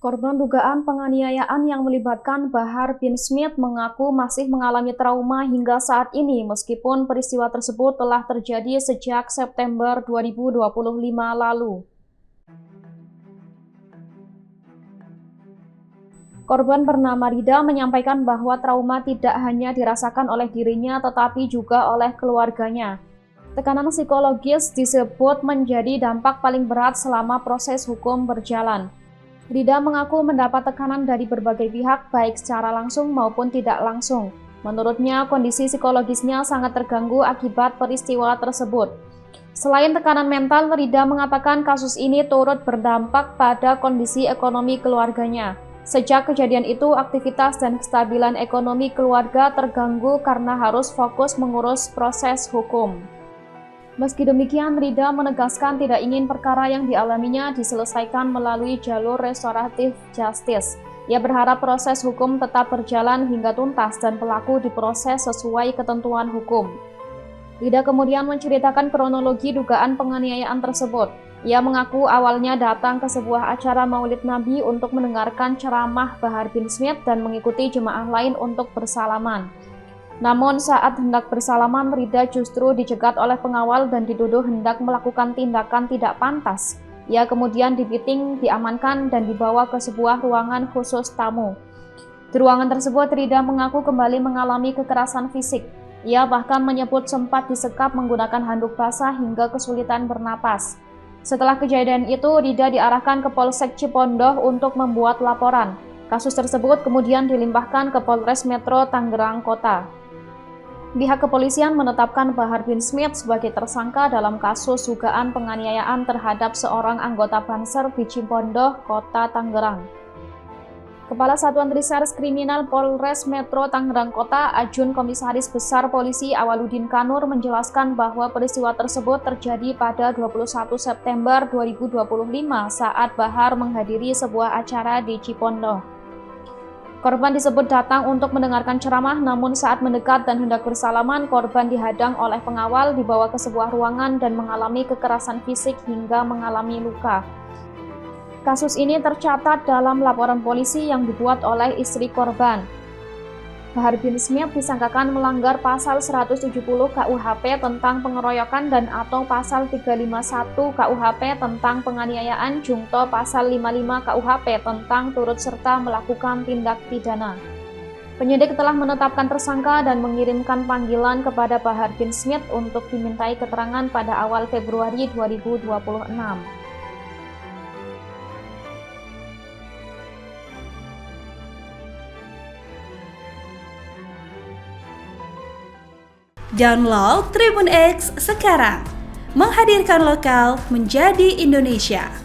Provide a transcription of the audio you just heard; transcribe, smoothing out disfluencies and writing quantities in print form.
Korban dugaan penganiayaan yang melibatkan Bahar bin Smith mengaku masih mengalami trauma hingga saat ini meskipun peristiwa tersebut telah terjadi sejak September 2025 lalu. Korban bernama Rida menyampaikan bahwa trauma tidak hanya dirasakan oleh dirinya tetapi juga oleh keluarganya. Tekanan psikologis disebut menjadi dampak paling berat selama proses hukum berjalan. Rida mengaku mendapat tekanan dari berbagai pihak baik secara langsung maupun tidak langsung. Menurutnya, kondisi psikologisnya sangat terganggu akibat peristiwa tersebut. Selain tekanan mental, Rida mengatakan kasus ini turut berdampak pada kondisi ekonomi keluarganya. Sejak kejadian itu, aktivitas dan kestabilan ekonomi keluarga terganggu karena harus fokus mengurus proses hukum. Meski demikian, Rida menegaskan tidak ingin perkara yang dialaminya diselesaikan melalui jalur restoratif justice. Ia berharap proses hukum tetap berjalan hingga tuntas dan pelaku diproses sesuai ketentuan hukum. Rida kemudian menceritakan kronologi dugaan penganiayaan tersebut. Ia mengaku awalnya datang ke sebuah acara Maulid Nabi untuk mendengarkan ceramah Bahar bin Smith dan mengikuti jemaah lain untuk bersalaman. Namun saat hendak bersalaman, Rida justru dicegat oleh pengawal dan dituduh hendak melakukan tindakan tidak pantas. Ia kemudian dibiting, diamankan, dan dibawa ke sebuah ruangan khusus tamu. Di ruangan tersebut, Rida mengaku kembali mengalami kekerasan fisik. Ia bahkan menyebut sempat disekap menggunakan handuk basah hingga kesulitan bernapas. Setelah kejadian itu, Rida diarahkan ke Polsek Cipondoh untuk membuat laporan. Kasus tersebut kemudian dilimpahkan ke Polres Metro Tangerang Kota. Pihak kepolisian menetapkan Bahar bin Smith sebagai tersangka dalam kasus dugaan penganiayaan terhadap seorang anggota Banser di Cipondoh, Kota Tangerang. Kepala Satuan Reserse Kriminal Polres Metro Tangerang Kota, Ajun Komisaris Besar Polisi Awaludin Kanur menjelaskan bahwa peristiwa tersebut terjadi pada 21 September 2025 saat Bahar menghadiri sebuah acara di Cipondoh. Korban disebut datang untuk mendengarkan ceramah, namun saat mendekat dan hendak bersalaman, korban dihadang oleh pengawal, dibawa ke sebuah ruangan dan mengalami kekerasan fisik hingga mengalami luka. Kasus ini tercatat dalam laporan polisi yang dibuat oleh istri korban. Bahar bin Smith disangkakan melanggar pasal 170 KUHP tentang pengeroyokan dan atau pasal 351 KUHP tentang penganiayaan jungto pasal 55 KUHP tentang turut serta melakukan tindak pidana. Penyidik telah menetapkan tersangka dan mengirimkan panggilan kepada Bahar bin Smith untuk dimintai keterangan pada awal Februari 2026. Download Tribun X sekarang, menghadirkan lokal menjadi Indonesia.